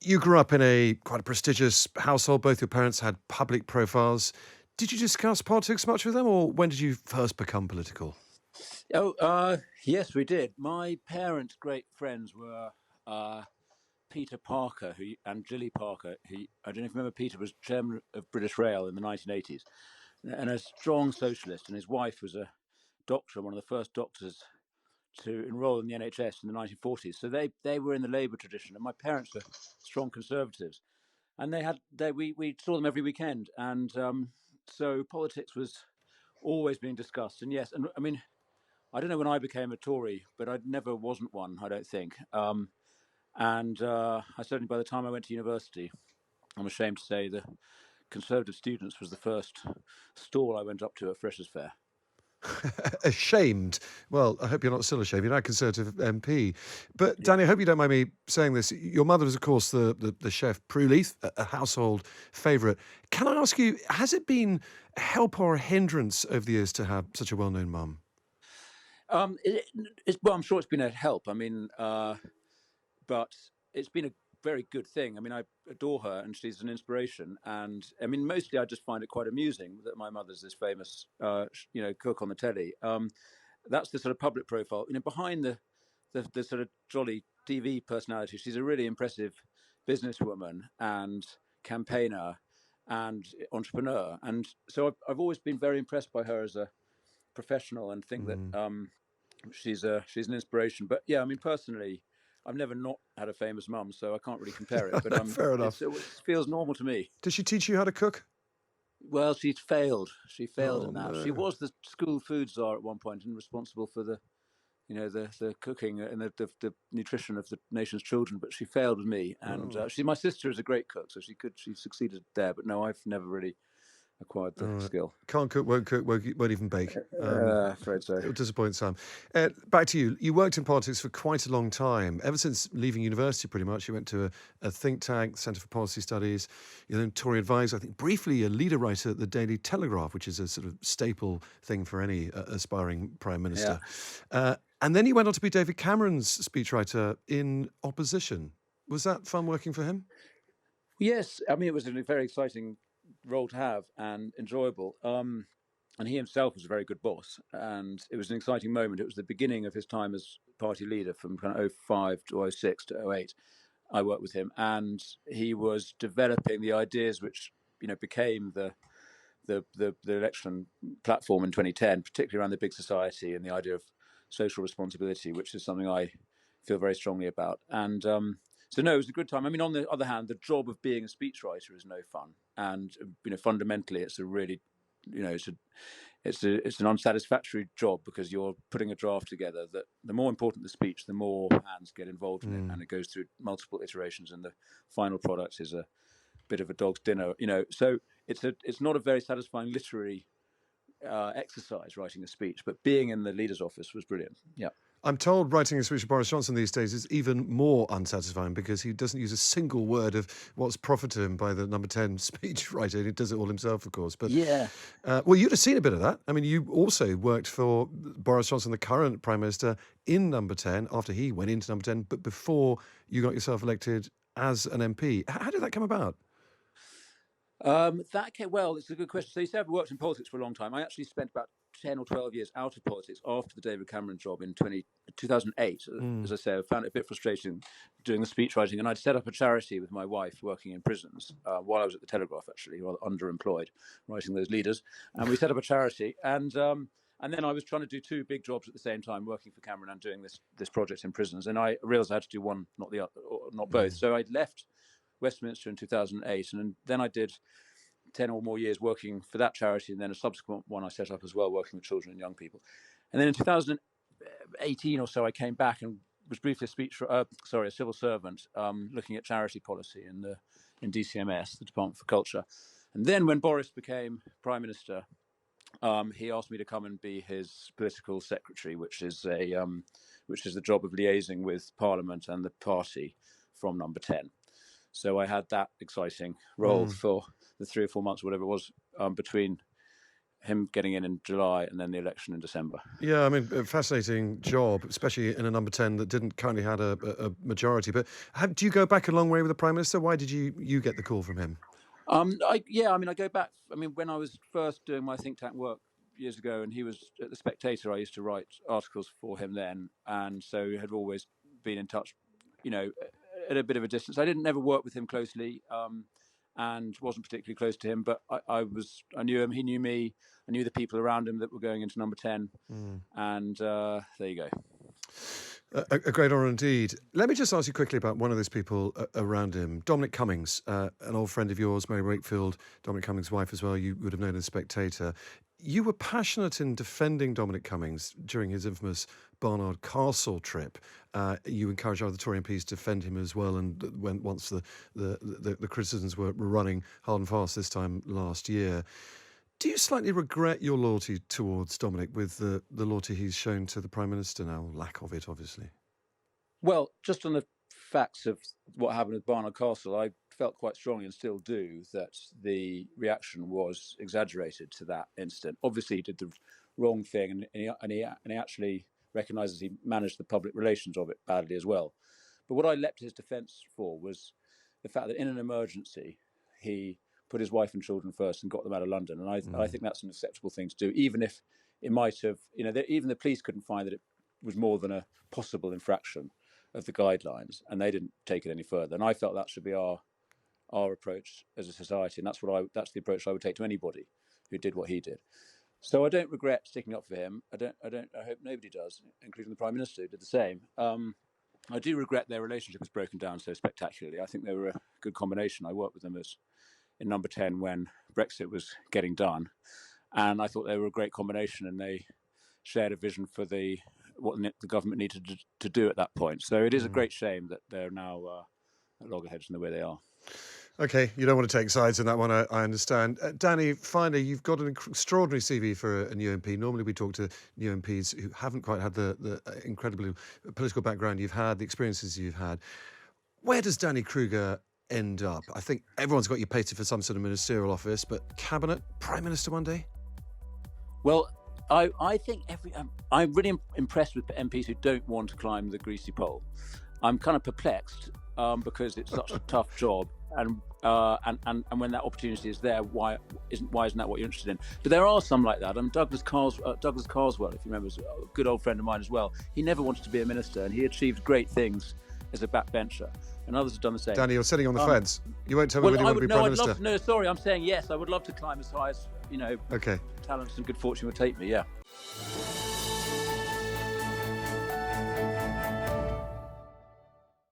You grew up in a quite a prestigious household. Both your parents had public profiles. Did you discuss politics much with them, or when did you first become political? Oh, yes, we did. My parents' great friends were uh, Peter Parker and Lily Parker, who I don't know if you remember. Peter was chairman of British Rail in the 1980s and a strong socialist, and his wife was a doctor, one of the first doctors to enroll in the NHS in the 1940s. So they were in the Labour tradition, and my parents were strong conservatives, and we saw them every weekend, and so politics was always being discussed. And yes, and I mean, I don't know when I became a Tory, but I never wasn't one, I don't think. And I certainly, by the time I went to university, I'm ashamed to say the Conservative Students was the first stall I went up to at Freshers' Fair. Ashamed. Well, I hope you're not still ashamed. You're now a Conservative MP. But, Yeah. Danny, I hope you don't mind me saying this. Your mother was, of course, the chef Prue Leith, a household favourite. Can I ask you, has it been a help or a hindrance over the years to have such a well known mum? Well, I'm sure it's been a help. I mean, but it's been a very good thing. I mean, I adore her, and she's an inspiration. And I mean, mostly I just find it quite amusing that my mother's this famous, cook on the telly. That's the sort of public profile. You know, behind the sort of jolly TV personality, she's a really impressive businesswoman and campaigner and entrepreneur. And so I've always been very impressed by her as a professional, and think that Mm. she's an inspiration. But yeah, I mean, personally, I've never not had a famous mum, so I can't really compare it. But Fair enough. it feels normal to me. Did she teach you how to cook? Well, she's failed. She failed Oh, in that. She no. was the school food czar at one point and responsible for the cooking and the nutrition of the nation's children. But she failed with me. And Oh. my sister is a great cook, so she succeeded there. But no, I've never really acquired All the right. skill. Can't cook, won't even bake. Afraid so. It'll disappoint some. Back to you. You worked in politics for quite a long time. Ever since leaving university, pretty much, you went to a think tank, Centre for Policy Studies. You're then Tory advisor, I think briefly a leader writer at the Daily Telegraph, which is a sort of staple thing for any aspiring Prime Yeah. Minister. And then you went on to be David Cameron's speechwriter in opposition. Was that fun working for him? Yes, I mean it was a very exciting role to have and enjoyable. And he himself was a very good boss, and it was an exciting moment. It was the beginning of his time as party leader from kind of '05 to '06 to '08. I worked with him, and he was developing the ideas which became the election platform in 2010, particularly around the big society and the idea of social responsibility, which is something I feel very strongly about. And so, no, it was a good time. I mean, on the other hand, the job of being a speechwriter is no fun, and fundamentally, it's a really, it's an unsatisfactory job because you're putting a draft together. That the more important the speech, the more hands get involved in it, Mm. and it goes through multiple iterations, and the final product is a bit of a dog's dinner. So it's not a very satisfying literary exercise writing a speech, but being in the leader's office was brilliant. Yeah. I'm told writing a speech for Boris Johnson these days is even more unsatisfying because he doesn't use a single word of what's proffered to him by the number 10 speech writer. He does it all himself, of course. But, Yeah. well, you'd have seen a bit of that. I mean, you also worked for Boris Johnson, the current Prime Minister, in number 10 after he went into number 10, but before you got yourself elected as an MP. How did that come about? Well, it's a good question. So you say I've worked in politics for a long time. I actually spent about 10 or 12 years out of politics after the David Cameron job in 2008. Mm. As I say, I found it a bit frustrating doing the speech writing, and I'd set up a charity with my wife working in prisons while I was at the Telegraph, actually, rather underemployed, writing those leaders. And we set up a charity, and then I was trying to do two big jobs at the same time, working for Cameron and doing this project in prisons. And I realised I had to do one, not the other, or not both. Mm. So I left Westminster in 2008, and then I did 10 or more years working for that charity, and then a subsequent one I set up as well, working with children and young people. And then in 2018 or so, I came back and was briefly a civil servant, looking at charity policy in DCMS, the Department for Culture. And then when Boris became Prime Minister, he asked me to come and be his political secretary, which is the job of liaising with Parliament and the party from number 10. So I had that exciting role Mm. for the 3 or 4 months, whatever it was, between him getting in July and then the election in December. Yeah, I mean, a fascinating job, especially in a number 10 that didn't currently had a majority. But do you go back a long way with the Prime Minister? Why did you get the call from him? I go back. I mean, when I was first doing my think tank work years ago, and he was at the Spectator, I used to write articles for him then, and so had always been in touch, at a bit of a distance. I didn't never work with him closely, and wasn't particularly close to him, but I knew him. He knew me. I knew the people around him that were going into number 10, and there you go. A great honour indeed. Let me just ask you quickly about one of those people around him, Dominic Cummings, an old friend of yours, Mary Wakefield, Dominic Cummings' wife as well. You would have known as Spectator. You were passionate in defending Dominic Cummings during his infamous Barnard Castle trip. You encouraged other Tory MPs to defend him as well, and once the criticisms were running hard and fast this time last year. Do you slightly regret your loyalty towards Dominic with the loyalty he's shown to the Prime Minister now? Lack of it, obviously. Well, just on the facts of what happened at Barnard Castle, I felt quite strongly, and still do, that the reaction was exaggerated to that incident. Obviously, he did the wrong thing, and he actually recognises he managed the public relations of it badly as well. But what I leapt to his defence for was the fact that in an emergency, he put his wife and children first and got them out of London. And I think that's an acceptable thing to do, even if it might have, even the police couldn't find that it was more than a possible infraction of the guidelines, and they didn't take it any further. And I felt that should be our approach as a society, and that's the approach I would take to anybody who did what he did. So I don't regret sticking up for him. I hope nobody does, including the Prime Minister, who did the same. I do regret their relationship was broken down so spectacularly. I think they were a good combination. I worked with them in number 10 when Brexit was getting done, and I thought they were a great combination, and they shared a vision for what the government needed to do at that point. So it is a great shame that they're now at loggerheads in the way they are. Okay, you don't want to take sides in that one, I understand. Danny, finally, you've got an extraordinary CV for a new MP. Normally we talk to new MPs who haven't quite had the incredible political background you've had, the experiences you've had. Where does Danny Kruger end up? I think everyone's got you pated for some sort of ministerial office, but cabinet, Prime Minister one day? Well, I think I'm really impressed with MPs who don't want to climb the greasy pole. I'm kind of perplexed because it's such a tough job, and when that opportunity is there, why isn't that what you're interested in? But there are some like that. Douglas Carswell, if you remember, is a good old friend of mine as well. He never wanted to be a minister, and he achieved great things as a backbencher, and others have done the same. Danny, you're sitting on the fence. You won't tell me whether you want to be Prime Minister. I'm saying yes. I would love to climb as high as Okay. talents and good fortune would take me. Yeah.